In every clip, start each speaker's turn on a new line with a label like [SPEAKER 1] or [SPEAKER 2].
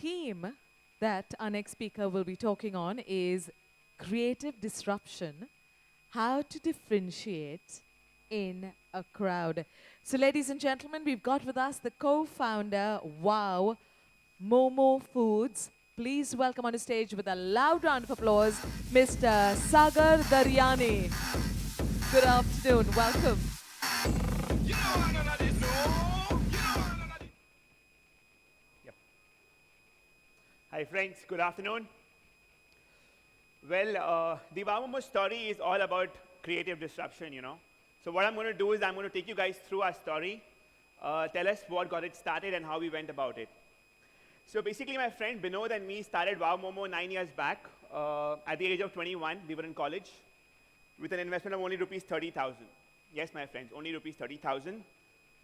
[SPEAKER 1] theme that our next speaker will be talking on is creative disruption, how to differentiate in a crowd. So ladies and gentlemen, we've got with us the co-founder, wow, Momo Foods. Please welcome on the stage with a loud round of applause, Mr. Sagar Daryani. Good afternoon, welcome.
[SPEAKER 2] Hi friends, good afternoon. Well, the Momo story is all about creative disruption, you know. So what I'm going to do is I'm going to take you guys through our story, tell us what got it started and how we went about it. So basically my friend Binod and me started Wow Momo 9 years back. At the age of 21, we were in college with an investment of only rupees 30,000. Yes, my friends, only rupees 30,000.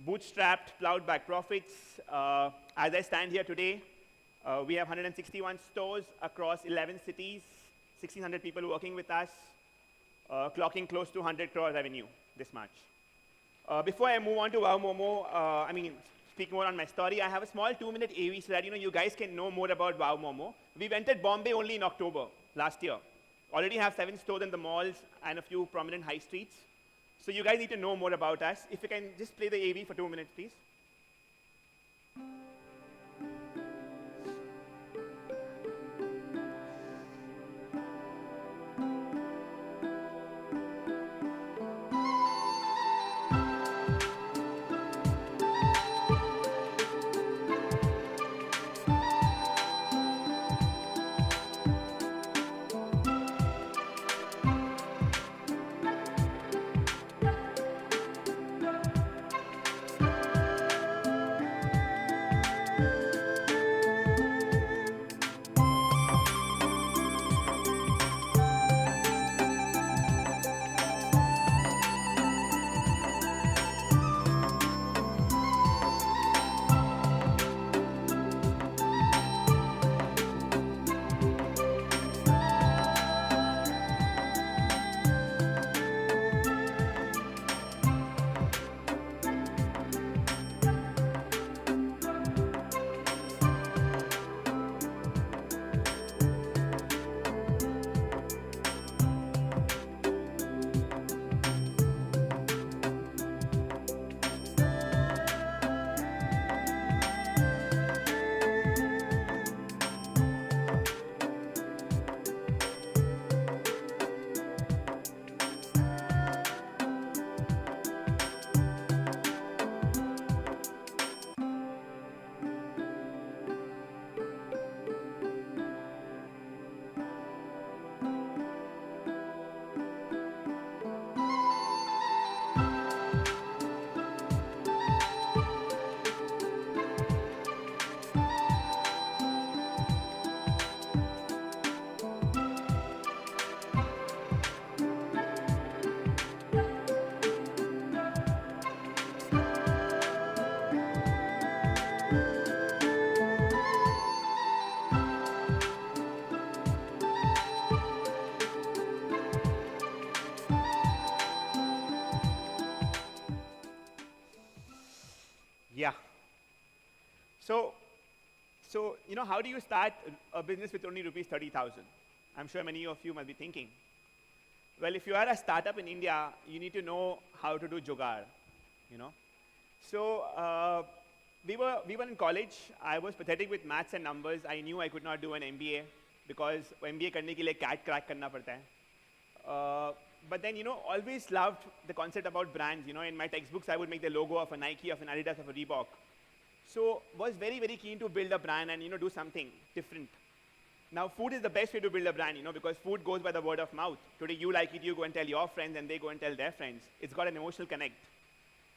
[SPEAKER 2] Bootstrapped, plowed back profits. As I stand here today, we have 161 stores across 11 cities, 1,600 people working with us, clocking close to 100 crore revenue this March. Before I move on to Wow Momo, speak more on my story, I have a small 2-minute AV so that you guys can know more about Wow Momo. We entered Bombay only in October last year. Already have 7 stores in the malls and a few prominent high streets. So you guys need to know more about us. If you can just play the AV for 2 minutes, please. Yeah. So how do you start a business with only rupees 30,000? I'm sure many of you must be thinking. Well, if you are a startup in India, you need to know how to do jugaad, So we were in college. I was pathetic with maths and numbers. I knew I could not do an MBA because MBA करने के लिए CAT crack करना पड़ता है. But then, always loved the concept about brands. In my textbooks, I would make the logo of a Nike, of an Adidas, of a Reebok. So was very, very keen to build a brand and, do something different. Now, food is the best way to build a brand, because food goes by the word of mouth. Today, you like it, you go and tell your friends, and they go and tell their friends. It's got an emotional connect.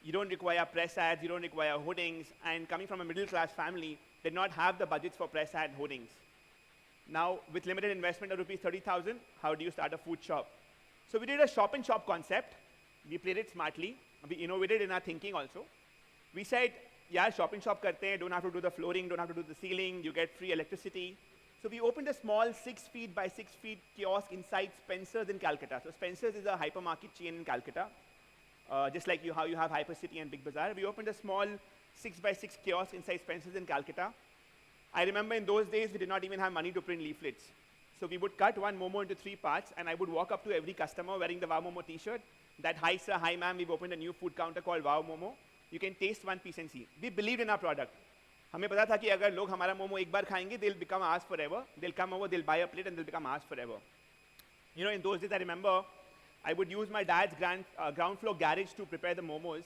[SPEAKER 2] You don't require press ads, you don't require hoardings, and coming from a middle-class family, did not have the budgets for press ad hoardings. Now, with limited investment of rupees 30,000, how do you start a food shop? So we did a shop-in-shop concept. We played it smartly. We innovated in our thinking also. We said, yeah, shop-in-shop karte hain, don't have to do the flooring, don't have to do the ceiling, you get free electricity. So we opened a small 6 feet by 6 feet kiosk inside Spencer's in Calcutta. So Spencer's is a hypermarket chain in Calcutta. Just like how you have Hypercity and Big Bazaar. We opened a small 6 by 6 kiosk inside Spencer's in Calcutta. I remember in those days, we did not even have money to print leaflets. So we would cut one Momo into 3 parts, and I would walk up to every customer wearing the Wow Momo t-shirt, that, hi sir, hi ma'am, we've opened a new food counter called Wow Momo. You can taste one piece and see. We believed in our product. हमें पता था कि अगर लोग हमारा मोमो एक बार खाएंगे, they'll become ours forever. They'll come over, they'll buy a plate, and they'll become ours forever. You know, in those days, I remember I would use my dad's ground floor garage to prepare the momos,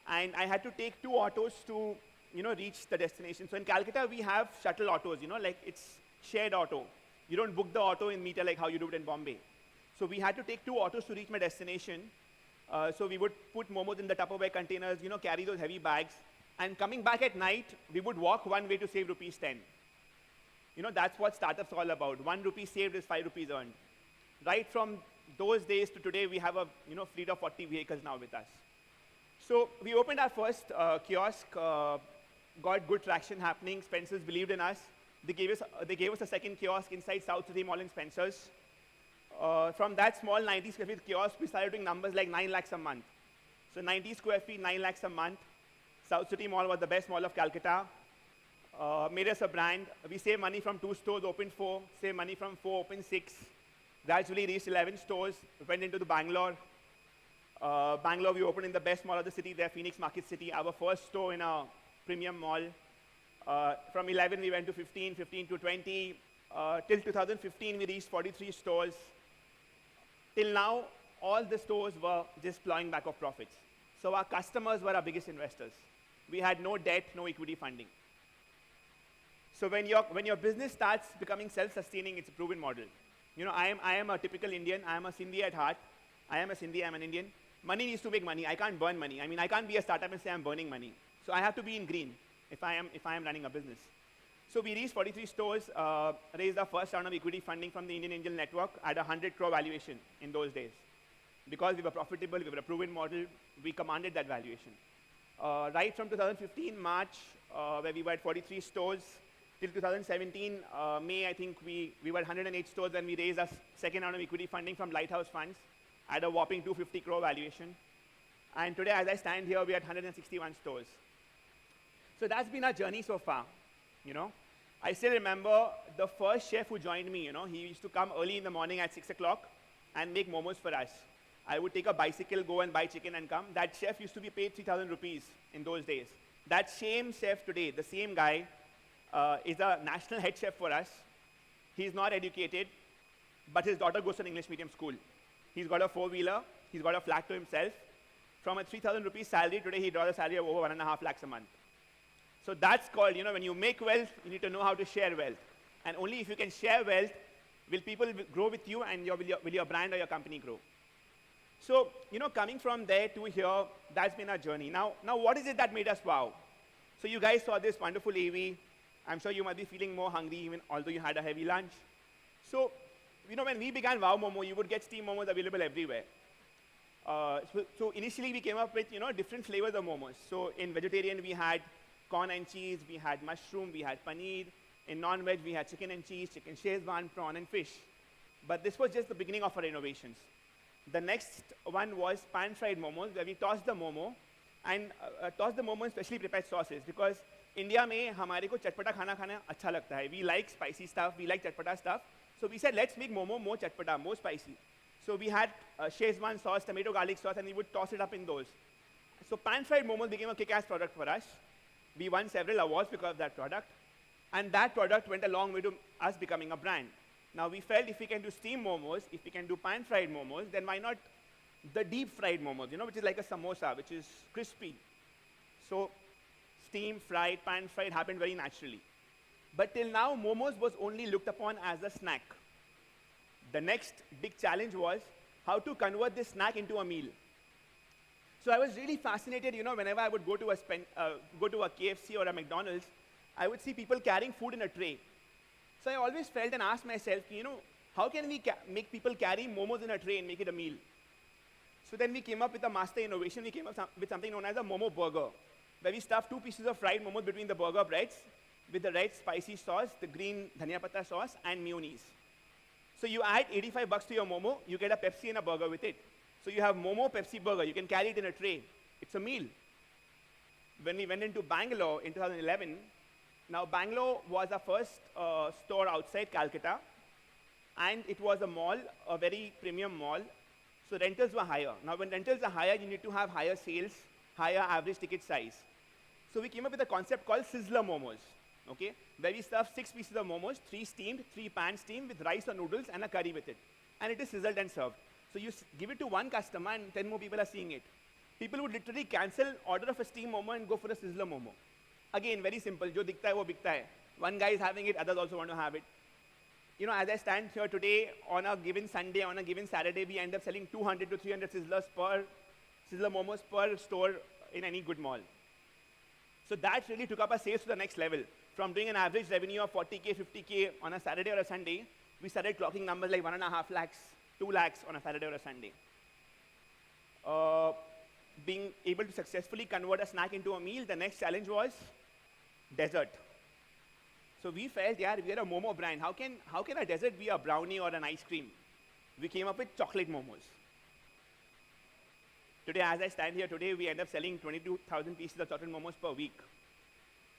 [SPEAKER 2] and I had to take 2 autos to, you know, reach the destination. So in Calcutta, we have shuttle autos, you know, like it's shared auto. You don't book the auto in meter like how you do it in Bombay. So we had to take 2 autos to reach my destination. So we would put momos in the Tupperware containers, you know, carry those heavy bags. And coming back at night, we would walk one way to save rupees 10. You know, that's what startup's all about. 1 rupee saved is 5 rupees earned. Right from those days to today, we have a, you know, fleet of 40 vehicles now with us. So we opened our first kiosk, got good traction happening. Spencer's believed in us. They gave us a second kiosk inside South City Mall in Spencer's. From that small 90 square feet kiosk, we started doing numbers like 9 lakhs a month. So 90 square feet, 9 lakhs a month. South City Mall was the best mall of Calcutta. Made us a brand. We saved money from 2 stores, opened 4. Saved money from 4, opened 6. Gradually reached 11 stores. Went into the Bangalore. Bangalore, we opened in the best mall of the city there, Phoenix Market City. Our first store in a premium mall. From 11, we went to 15, 15 to 20. Till 2015, we reached 43 stores. Till now, all the stores were just plowing back of profits. So our customers were our biggest investors. We had no debt, no equity funding. So when your business starts becoming self-sustaining, it's a proven model. You know, I am a typical Indian. I am a Sindhi at heart. I am a Sindhi, I am an Indian. Money needs to make money. I can't burn money. I mean, I can't be a startup and say I'm burning money. So I have to be in green if I am running a business. So we reached 43 stores, raised our first round of equity funding from the Indian Angel Network at a 100 crore valuation in those days. Because we were profitable, we were a proven model, we commanded that valuation. Right from 2015, March, where we were at 43 stores, till 2017, May, I think we were at 108 stores and we raised our second round of equity funding from Lighthouse Funds at a whopping 250 crore valuation. And today, as I stand here, we are at 161 stores. So that's been our journey so far, you know. I still remember the first chef who joined me, you know, he used to come early in the morning at 6 o'clock and make momos for us. I would take a bicycle, go and buy chicken and come. That chef used to be paid 3,000 rupees in those days. That same chef today, the same guy, is a national head chef for us. He's not educated, but his daughter goes to an English medium school. He's got a 4-wheeler, he's got a flat to himself. From a 3,000 rupees salary, today he draws a salary of over 1.5 lakhs a month. So that's called, you know, when you make wealth, you need to know how to share wealth. And only if you can share wealth, will people grow with you and will your brand or your company grow. So, you know, coming from there to here, that's been our journey. Now what is it that made us wow? So you guys saw this wonderful AV. I'm sure you might be feeling more hungry even although you had a heavy lunch. So, you know, when we began Wow Momo, you would get steam momos available everywhere. So initially we came up with, you know, different flavors of momos. So in vegetarian, we had corn and cheese, we had mushroom, we had paneer. In non-veg, we had chicken and cheese, chicken Szechuan, prawn and fish. But this was just the beginning of our innovations. The next one was pan-fried momos, where we tossed the momo and tossed the momo in specially prepared sauces because India में हमारे को चटपटा खाना खाना अच्छा लगता है. We like spicy stuff, we like चटपटा stuff. So we said, let's make momo more chatpata, more spicy. So we had Szechuan sauce, tomato garlic sauce, and we would toss it up in those. So pan-fried momos became a kick-ass product for us. We won several awards because of that product. And that product went a long way to us becoming a brand. Now we felt if we can do steam momos, if we can do pan-fried momos, then why not the deep-fried momos, you know, which is like a samosa, which is crispy. So steam, fried, pan-fried happened very naturally. But till now, momos was only looked upon as a snack. The next big challenge was how to convert this snack into a meal. So I was really fascinated, you know, whenever I would go to a KFC or a McDonald's, I would see people carrying food in a tray. So I always felt and asked myself, you know, how can we make people carry momos in a tray and make it a meal? So then we came up with a master innovation. We came up with something known as a Momo Burger, where we stuffed 2 pieces of fried momos between the burger breads with the red spicy sauce, the green dhania patta sauce, and mayonnaise. So you add 85 bucks to your momo, you get a Pepsi and a burger with it. So you have Momo Pepsi burger, you can carry it in a tray. It's a meal. When we went into Bangalore in 2011, Now, Bangalore was our first store outside Calcutta, and it was a mall, a very premium mall. So rentals were higher. Now, when rentals are higher, you need to have higher sales, higher average ticket size. So we came up with a concept called Sizzler Momos, okay, where we serve 6 pieces of momos, 3 steamed, 3 pan steamed with rice or noodles and a curry with it. And it is sizzled and served. So you give it to one customer and 10 more people are seeing it. People would literally cancel order of a steamed momo and go for a Sizzler Momo. Again, very simple. Jo dikhta hai, wo bikta hai. One guy is having it, others also want to have it. You know, as I stand here today, on a given Sunday, on a given Saturday, we end up selling 200 to 300 Sizzler Momos per store in any good mall. So that really took up our sales to the next level. From doing an average revenue of 40K, 50K on a Saturday or a Sunday, we started clocking numbers like 1.5 lakhs, 2 lakhs on a Saturday or a Sunday. Being able to successfully convert a snack into a meal, the next challenge was dessert. So we felt, yeah, we are a Momo brand. How can a dessert be a brownie or an ice cream? We came up with chocolate momos. Today, as I stand here today, we end up selling 22,000 pieces of chocolate momos per week.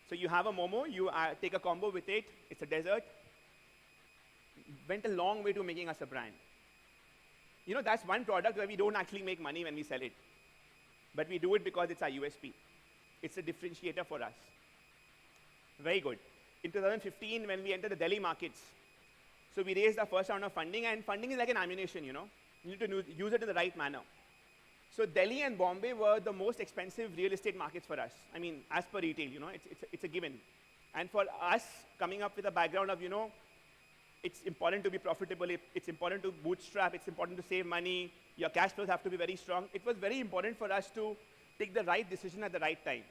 [SPEAKER 2] So you have a momo, you take a combo with it, it's a dessert. Went a long way to making us a brand. You know, that's one product where we don't actually make money when we sell it. But we do it because it's our USP. It's a differentiator for us. Very good. In 2015, when we entered the Delhi markets, so we raised our first round of funding, and funding is like an ammunition, you know. You need to use it in the right manner. So Delhi and Bombay were the most expensive real estate markets for us. I mean, as per retail, you know, it's a given. And for us, coming up with a background of, you know, it's important to be profitable, it's important to bootstrap, it's important to save money, your cash flows have to be very strong. It was very important for us to take the right decision at the right time.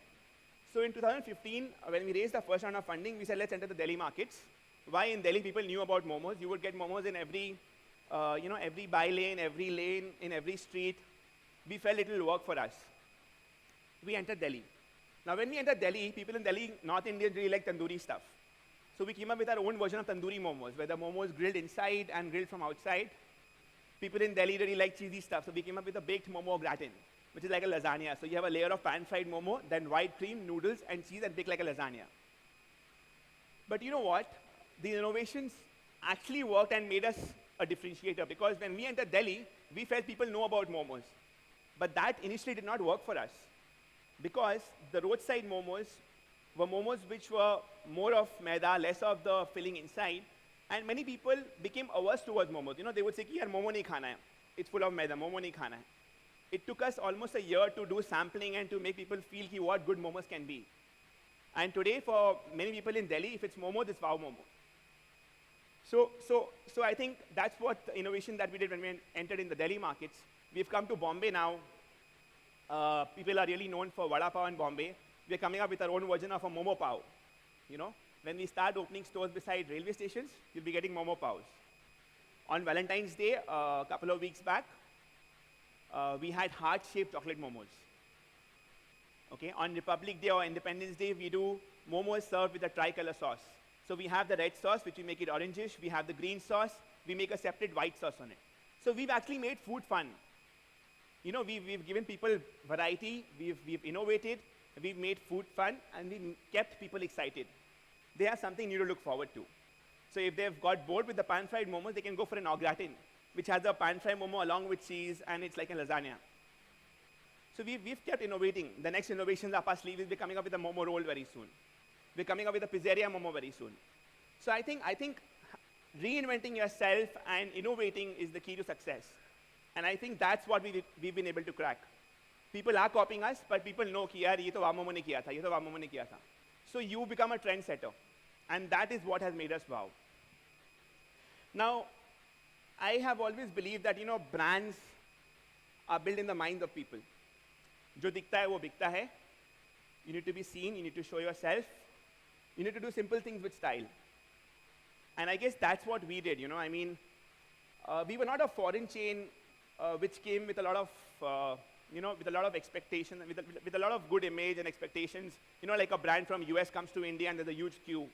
[SPEAKER 2] So in 2015, when we raised the first round of funding, we said, let's enter the Delhi markets. Why? In Delhi, people knew about momos. You would get momos in every, you know, every by lane, in every street. We felt it will work for us. We entered Delhi. Now, when we entered Delhi, people in Delhi, North Indians really like tandoori stuff. So we came up with our own version of tandoori momos, where the momo is grilled inside and grilled from outside. People in Delhi really like cheesy stuff, so we came up with a baked momo gratin, which is like a lasagna. So you have a layer of pan-fried momo, then white cream, noodles, and cheese, and baked like a lasagna. But you know what? The innovations actually worked and made us a differentiator, because when we entered Delhi, we felt people know about momos. But that initially did not work for us, because the roadside momos were momos which were more of maida, less of the filling inside, and many people became averse towards momos. You know, they would say, ki, yaar, momo nahi khana hai. It's full of maida, momo nahi khana hai. It took us almost a year to do sampling and to make people feel ki what good momos can be. And today, for many people in Delhi, if it's momo, it's wow momo. So I think that's what the innovation that we did when we entered in the Delhi markets. We've come to Bombay now. People are really known for vada pav in Bombay. We're coming up with our own version of a momo pav. You know, when we start opening stores beside railway stations, you'll be getting momo pavs. On Valentine's Day, a couple of weeks back, we had heart-shaped chocolate momos. Okay, on Republic Day or Independence Day, we do momos served with a tricolor sauce. So we have the red sauce, which we make it orangish. We have the green sauce. We make a separate white sauce on it. So we've actually made food fun. You know, we've given people variety. We've innovated. We've made food fun, and we kept people excited. They have something new to look forward to. So if they've got bored with the pan-fried momos, they can go for an au gratin, which has a pan-fried momo along with cheese, and it's like a lasagna. So we've kept innovating. The next innovations up our sleeve is we're coming up with a momo roll very soon. We're coming up with a pizzeria momo very soon. So I think reinventing yourself and innovating is the key to success. And I think that's what we've been able to crack. People are copying us, but people know कि यार ये तो वाह मोमो ने किया था, ये तो वाह मोमो ने किया था. So you become a trendsetter, and that is what has made us wow. Now, I have always believed that, you know, brands are built in the minds of people. जो दिखता है वो बिकता है. You need to be seen. You need to show yourself. You need to do simple things with style. And I guess that's what we did. You know, I mean, we were not a foreign chain which came with a lot of you know, with a lot of expectation, with a lot of good image and expectations. You know, like a brand from US comes to India and there's a huge queue.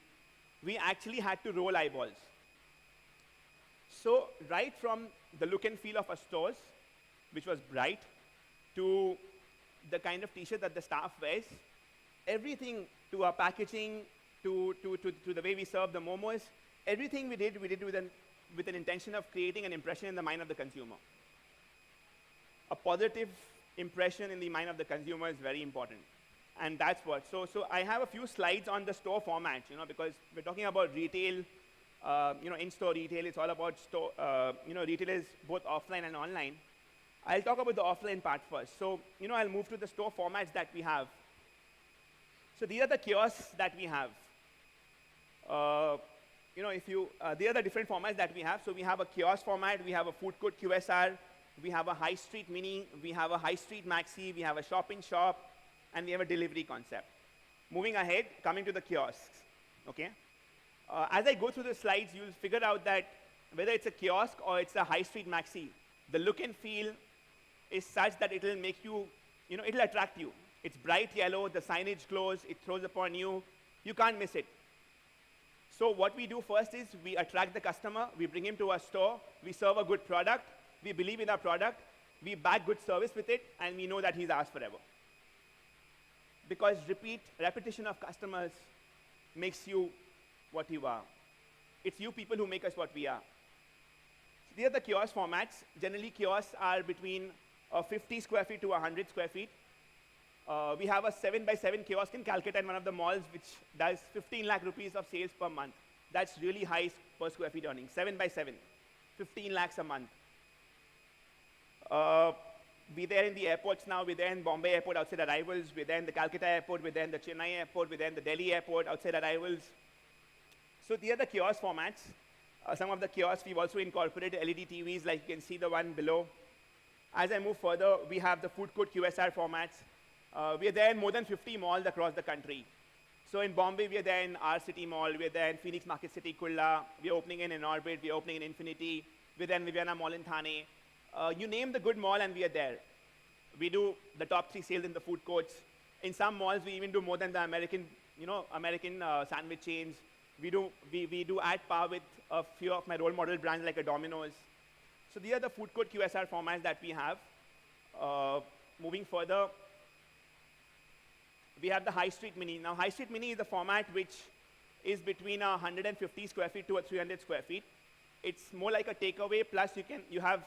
[SPEAKER 2] We actually had to roll eyeballs. So right from the look and feel of our stores, which was bright, to the kind of t-shirt that the staff wears, everything to our packaging, to the way we serve the momos. Everything we did with an intention of creating an impression in the mind of the consumer. A positive impression in the mind of the consumer is very important. And that's what. So I have a few slides on the store format, because we're talking about retail, in-store retail. It's all about store, retail is both offline and online. I'll talk about the offline part first. So, I'll move to the store formats that we have. So these are the kiosks that we have. These are the different formats that we have. So we have a kiosk format, we have a food court QSR, we have a high street mini, we have a high street maxi, we have a shop in shop, and we have a delivery concept. Moving ahead, coming to the kiosks, okay? As I go through the slides, you'll figure out that whether it's a kiosk or it's a high street maxi, the look and feel is such that it'll make you, it'll attract you. It's bright yellow, the signage glows, it throws upon you, you can't miss it. So what we do first is we attract the customer, we bring him to our store, we serve a good product, we believe in our product, we back good service with it, and we know that he's ours forever. Because repetition of customers makes you what you are. It's you people who make us what we are. So these are the kiosk formats. Generally, kiosks are between 50 square feet to 100 square feet. We have a 7x7 kiosk in Calcutta in one of the malls, which does 15 lakh rupees of sales per month. That's really high per square feet earnings. 7x7, 15 lakhs a month. We're there in the airports now. We're there in Bombay airport outside arrivals. We're there in the Calcutta airport. We're there in the Chennai airport. We're there in the Delhi airport outside arrivals. So these are the kiosk formats. Some of the kiosks, we've also incorporated LED TVs, like you can see the one below. As I move further, we have the food court QSR formats. We are there in more than 50 malls across the country. So in Bombay, we are there in our city mall. We are there in Phoenix Market City, Kurla. We are opening in Orbit. We are opening in Infinity. We're there in Viviana Mall in Thane. You name the good mall and we are there. We do the top 3 sales in the food courts. In some malls, we even do more than the American sandwich chains. We do at par with a few of my role model brands like a Domino's. So these are the food court QSR formats that we have. Moving further, we have the high street mini. Now, high street mini is the format which is between 150 square feet to 300 square feet. It's more like a takeaway, plus you have,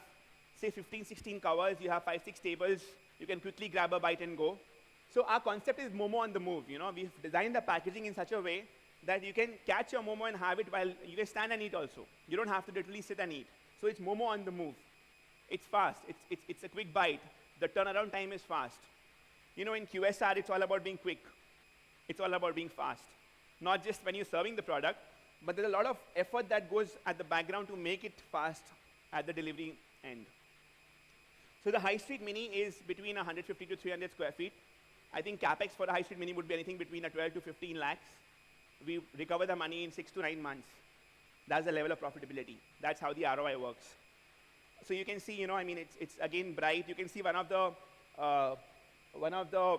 [SPEAKER 2] say, 15, 16 covers, you have 5, 6 tables, you can quickly grab a bite and go. So our concept is Momo on the move. We've designed the packaging in such a way that you can catch your Momo and have it while you can stand and eat also. You don't have to literally sit and eat. So it's Momo on the move. It's fast, it's a quick bite. The turnaround time is fast. In QSR, it's all about being quick. It's all about being fast. Not just when you're serving the product, but there's a lot of effort that goes at the background to make it fast at the delivery end. So the high street mini is between 150 to 300 square feet. I think capex for the high street mini would be anything between 12 to 15 lakhs. We recover the money in 6 to 9 months. That's the level of profitability. That's how the ROI works. So you can see, it's again bright. You can see one of the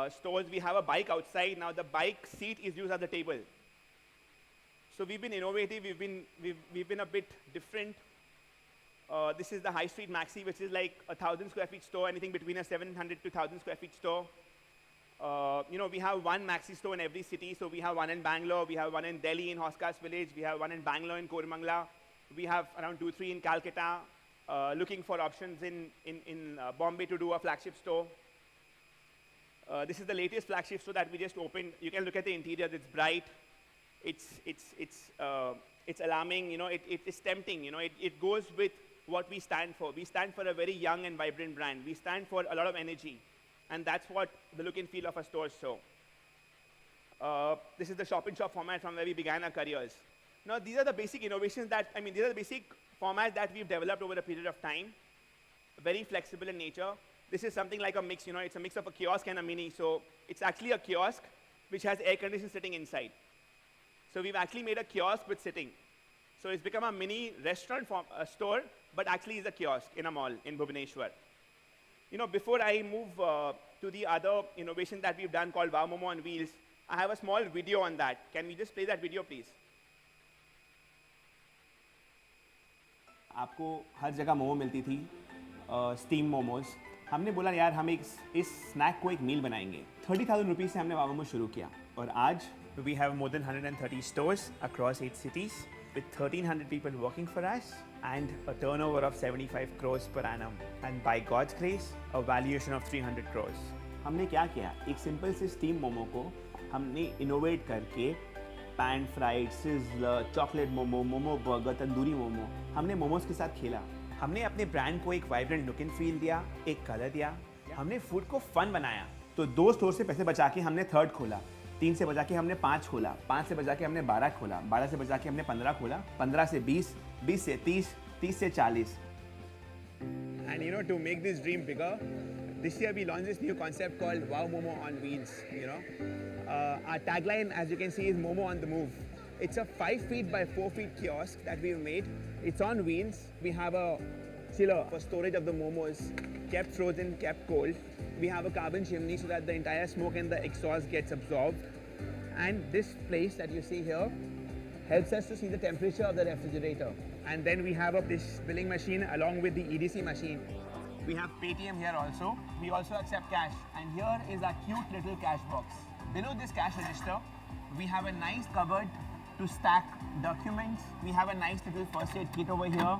[SPEAKER 2] stores, we have a bike outside. Now the bike seat is used as the table. So we've been innovative. We've been a bit different. This is the High Street Maxi, which is like a 1,000 square feet store, anything between a 700 to 1,000 square feet store. We have one Maxi store in every city. So we have one in Bangalore, we have one in Delhi in Hoskas Village, we have one in Bangalore in Koramangala, we have around 2, 3 in Calcutta, looking for options in Bombay to do a flagship store. This is the latest flagship store that we just opened. You can look at the interior, it's bright, it's alarming, it's tempting, it goes with what we stand for. We stand for a very young and vibrant brand. We stand for a lot of energy. And that's what the look and feel of our stores show. This is the shop-in-shop format from where we began our careers. Now, these are the basic innovations these are the basic formats that we've developed over a period of time. Very flexible in nature. This is something like a mix, it's a mix of a kiosk and a mini. So it's actually a kiosk which has air conditioning sitting inside. So we've actually made a kiosk with sitting. So it's become a mini restaurant store, but actually is a kiosk in a mall in Bhubaneswar. Before I move to the other innovation that we've done called Wow Momo on Wheels, I have a small video on that. Can we just play that video, please?
[SPEAKER 3] आपको हर जगह मोमो मिलती थी, steam momos. हमने बोला यार हम इस snack को एक मील बनाएंगे. 30,000 रुपीज़ से हमने वाव मोमो शुरू किया और आज
[SPEAKER 2] We have more than 130 stores across 8 cities with 1,300 people working for us and a turnover of 75 crores per annum. And by God's grace, a valuation of 300 crores.
[SPEAKER 3] हमने क्या किया, एक सिंपल से स्टीम मोमो को हमने इनोवेट करके pan fried, sizzler, chocolate momo, momo burger, tandoori momo, हमने मोमोज के साथ खेला।
[SPEAKER 2] हमने अपने ब्रांड को एक वाइब्रेंट लुक एंड फील दिया, एक कलर दिया, हमने फूड को फन बनाया।
[SPEAKER 3] तो 2 स्टोर से पैसे बचा के हमने 3rd खोला, 3 से बचा के हमने 5 खोला, 5 से बचा के हमने 12 खोला, 12 से बचा के हमने 15 खोला, 15 से 20, 20 से 30, 30 से 40।
[SPEAKER 2] And you know, to make this dream bigger, this year we launched this new concept called Wow Momo on Wheels. Our tagline, as you can see, is Momo on the move. It's a 5 feet by 4 feet kiosk that we've made. It's on wheels. We have a chiller for storage of the momos, kept frozen, kept cold. We have a carbon chimney so that the entire smoke and the exhaust gets absorbed. And this place that you see here helps us to see the temperature of the refrigerator. And then we have this billing machine along with the EDC machine. We have Paytm here also. We also accept cash. And here is our cute little cash box. Below this cash register, we have a nice cupboard to stack documents. We have a nice little first aid kit over here.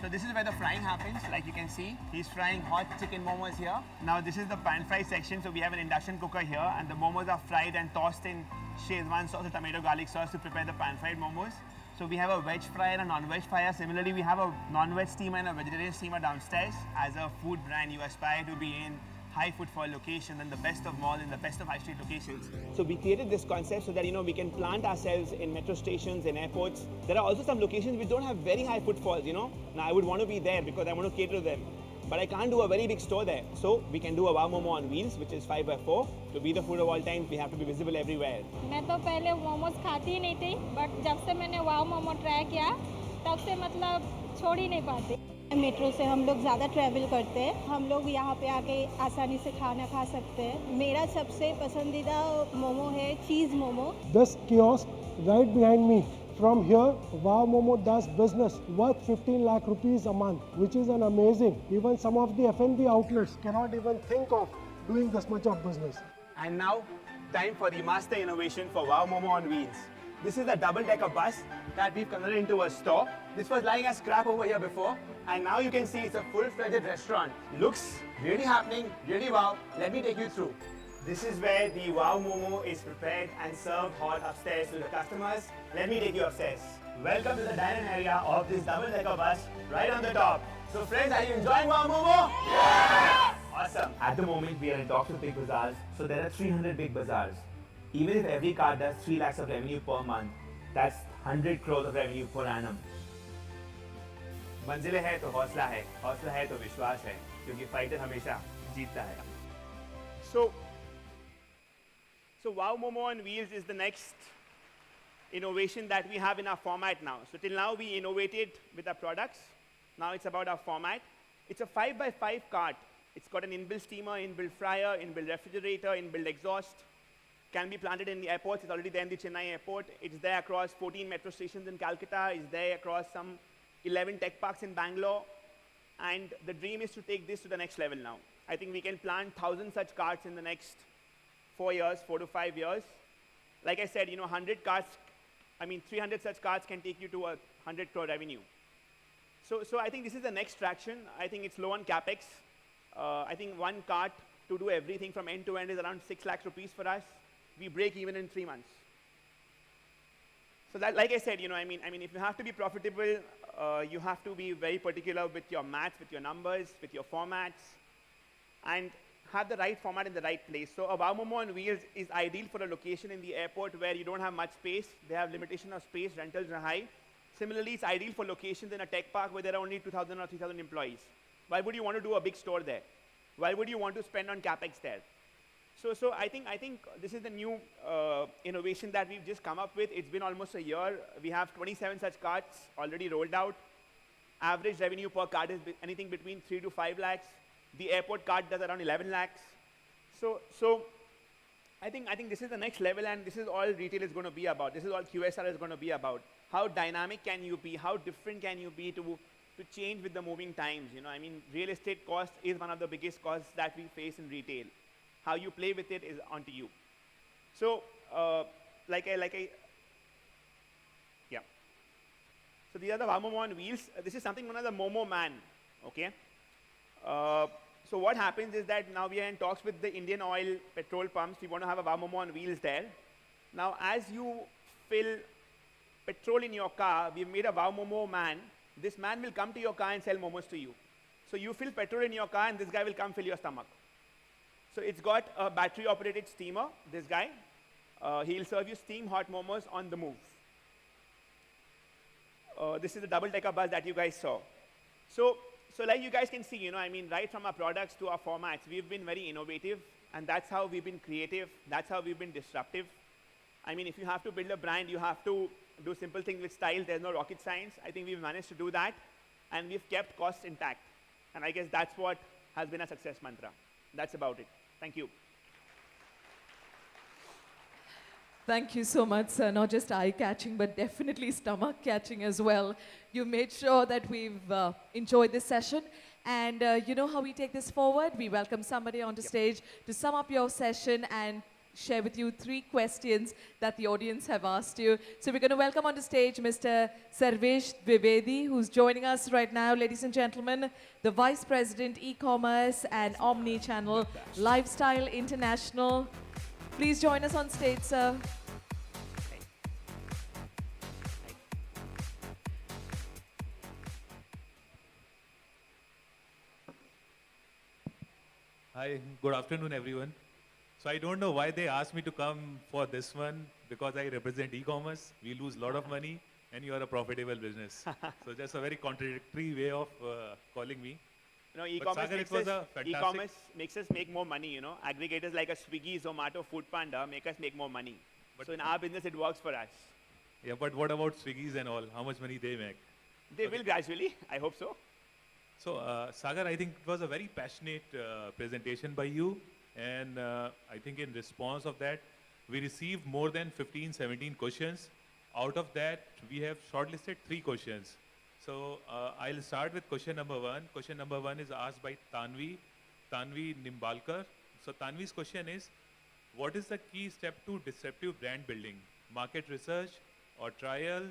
[SPEAKER 2] So this is where the frying happens. Like you can see, he's frying hot chicken momos here. Now this is the pan fry section. So we have an induction cooker here and the momos are fried and tossed in Szechuan sauce or tomato garlic sauce to prepare the pan fried momos. So we have a veg fryer and a non-veg fryer. Similarly, we have a non-veg steamer and a vegetarian steamer downstairs. As a food brand, you aspire to be in high footfall location and the best of mall and the best of high street locations. So we created this concept so that we can plant ourselves in metro stations, in airports. There are also some locations which don't have very high footfalls, Now I would want to be there because I want to cater to them. But I can't do a very big store there. So we can do a Wow Momo on wheels, which is 5 by 4. To be the food of all time, we have to be visible everywhere.
[SPEAKER 4] मैं तो पहले मोमोज खाती ही नहीं थी, but जब से मैंने वाव momo try किया, तब से मतलब छोड़ ही नहीं पाती।
[SPEAKER 5] मेट्रो से हम लोग ज़्यादा ट्रैवल करते हैं, हम लोग यहाँ पे आके आसानी से खाना खा सकते हैं। मेरा सबसे पसंदीदा मोमो है चीज़ momo.
[SPEAKER 6] This kiosk right behind me. From here, Wow Momo does business worth 15 lakh rupees a month, which is an amazing. Even some of the F&B outlets cannot even think of doing this much of business.
[SPEAKER 2] And now, time for the master innovation for Wow Momo on wheels. This is a double-decker bus that we've converted into a store. This was lying as scrap over here before, and now you can see it's a full-fledged restaurant. Looks really happening, really wow. Let me take you through. This is where the Wow Momo is prepared and served hot upstairs to the customers. Let me take you upstairs. Welcome to the dining area of this double-decker bus right on the top. So friends, are you enjoying Wow Momo? Yeah! Awesome.
[SPEAKER 3] At the moment, we are in talks with big bazaars, so there are 300 big bazaars. Even if every cart does 3 lakhs of revenue per month, that's 100 crores of revenue per annum.
[SPEAKER 2] मंजिलें है तो हौसला है तो विश्वास है, क्योंकि fighter हमेशा जीतता है. So Wow Momo on Wheels is the next innovation that we have in our format now. So till now we innovated with our products. Now it's about our format. It's a 5 by 5 cart. It's got an inbuilt steamer, inbuilt fryer, inbuilt refrigerator, inbuilt exhaust. Can be planted in the airports. It's already there in the Chennai airport. It's there across 14 metro stations in Calcutta. It's there across some 11 tech parks in Bangalore. And the dream is to take this to the next level now. I think we can plant 1,000 such carts in the next 4 to 5 years. Like I said, 100 carts, 300 such carts can take you to a 100 crore revenue. So I think this is the next traction. I think it's low on capex. I think one cart to do everything from end to end is around 6 lakhs rupees for us. We break even in 3 months. So that, like I said, if you have to be profitable, you have to be very particular with your maths, with your numbers, with your formats, and have the right format in the right place. So a Wow Momo on Wheels is ideal for a location in the airport where you don't have much space. They have limitation of space, rentals are high. Similarly, it's ideal for locations in a tech park where there are only 2,000 or 3,000 employees. Why would you want to do a big store there? Why would you want to spend on capex there? So I think this is the new innovation that we've just come up with. It's been almost a year. We have 27 such carts already rolled out. Average revenue per cart is anything between 3 to 5 lakhs. The airport cart does around 11 lakhs. So I think this is the next level, and this is all retail is going to be about. This is all QSR is going to be about. How dynamic can you be? How different can you be to change with the moving times? Real estate cost is one of the biggest costs that we face in retail. How you play with it is onto you. So yeah. So these are the Wow Momo on wheels. This is something known as the Momo Man, okay? So what happens is that now we are in talks with the Indian oil petrol pumps. We want to have a Wow Momo on wheels there. Now, as you fill petrol in your car, we've made a Wow Momo Man. This man will come to your car and sell momos to you. So you fill petrol in your car and this guy will come fill your stomach. So it's got a battery operated steamer, this guy. He'll serve you steam hot momos on the move. This is the double decker bus that you guys saw. So like you guys can see, you know, I mean, right from our products to our formats, we've been very innovative, and that's how we've been creative. That's how we've been disruptive. I mean, if you have to build a brand, you have to do simple things with style. There's no rocket science. I think we've managed to do that, and we've kept costs intact. And I guess that's what has been a success mantra. That's about it. Thank you.
[SPEAKER 1] Thank you so much, sir. Not just eye-catching, but definitely stomach-catching as well. You made sure that we've enjoyed this session. And you know how we take this forward? We welcome somebody onto stage to sum up your session and share with you 3 questions that the audience have asked you. So we're going to welcome onto stage Mr. Sarvesh Dwivedi, who's joining us right now, ladies and gentlemen, the Vice President, E-Commerce and Omni-Channel Lifestyle International. Please join us on stage, sir.
[SPEAKER 7] Hi, good afternoon, everyone. So I don't know why they asked me to come for this one, because I represent e-commerce. We lose a lot of money, and you are a profitable business. So just a very contradictory way of calling me.
[SPEAKER 2] You know, e-commerce
[SPEAKER 7] Sagar,
[SPEAKER 2] makes us make more money, you know. Aggregators like a Swiggy, Zomato, Foodpanda make us make more money.
[SPEAKER 7] But
[SPEAKER 2] so in our business, it works for us.
[SPEAKER 7] Yeah, but what about Swiggy's and all? How much money they make?
[SPEAKER 2] They will gradually, I hope so.
[SPEAKER 7] So, Sagar, I think it was a very passionate presentation by you. And I think in response of that, we received more than 15, 17 questions. Out of that, we have shortlisted 3 questions. So I'll start with question number 1. Question number 1 is asked by Tanvi Nimbalkar. So Tanvi's question is, what is the key step to disruptive brand building? Market research or trial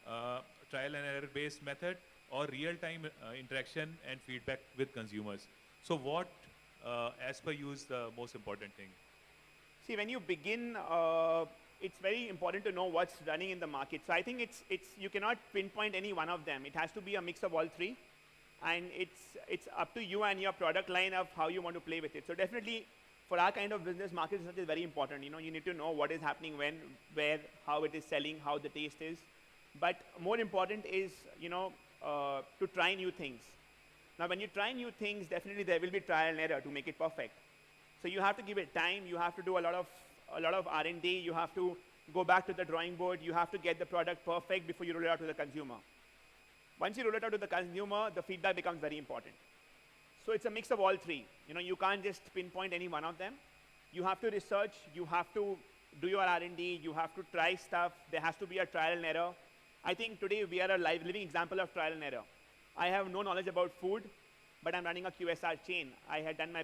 [SPEAKER 7] and error based method, or real-time interaction and feedback with consumers? So what, as per you, is the most important thing?
[SPEAKER 2] See, when you begin, it's very important to know what's running in the market. So I think you cannot pinpoint any one of them. It has to be a mix of all 3. And it's up to you and your product line of how you want to play with it. So definitely, for our kind of business, market research is very important. You know, you need to know what is happening when, where, how it is selling, how the taste is. But more important is, you know, to try new things. Now, when you try new things, definitely there will be trial and error to make it perfect. So you have to give it time. You have to do a lot of R&D. You have to go back to the drawing board. You have to get the product perfect before you roll it out to the consumer. Once you roll it out to the consumer, the feedback becomes very important. So it's a mix of all 3. You know, you can't just pinpoint any one of them. You have to research. You have to do your R&D. You have to try stuff. There has to be a trial and error. I think today we are a living example of trial and error. I have no knowledge about food, but I'm running a QSR chain. I had done my